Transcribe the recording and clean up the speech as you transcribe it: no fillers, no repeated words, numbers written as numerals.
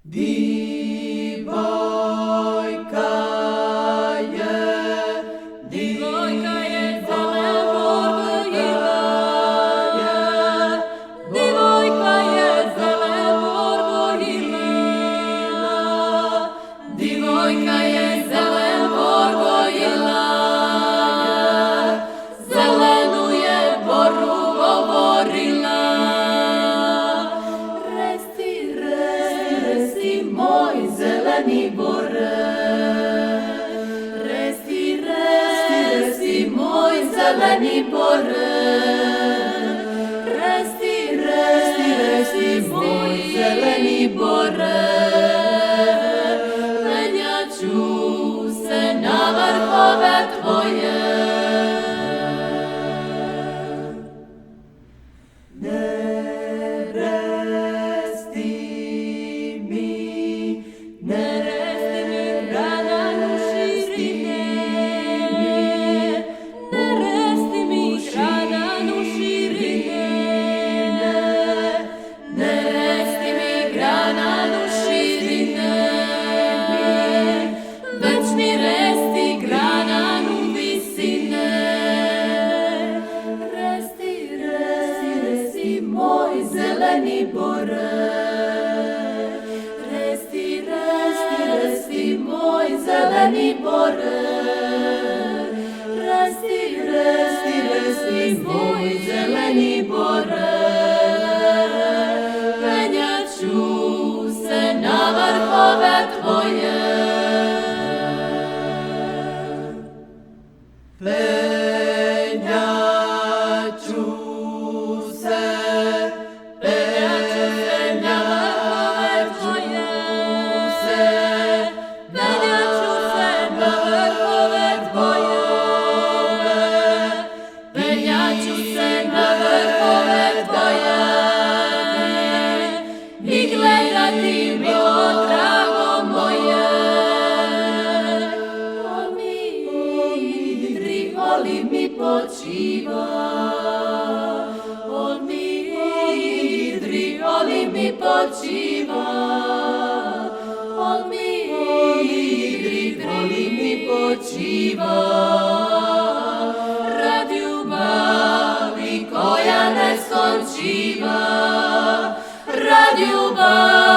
Dívojka je zelenu je borbu govorila. Resti, moj zeleni bore. Resti, moj zeleni bore. Resti, moj zeleni bore. Penjaću se na vrhove tvoje. Ne resti mi grana širine. Ne resti mi grana širine. Ne resti mi grana širine. Već mi resti grana visine. Resti, moj zeleni bore. Resti, moj zeleni bore. Resti, moj zeleni bore. Penjaću se na vrhove tvoje. Penjaću se na vrhove tvoje. Penjaću se na vrhove tvoje. Penjaću se na vrhove tvoje. I gledati milo drago moje. Oli mi počiva. On mi idri, oli mi počiva. On mi idri, oli mi počiva. Rad ljubavi koja ne skončiva. Rad ljubavi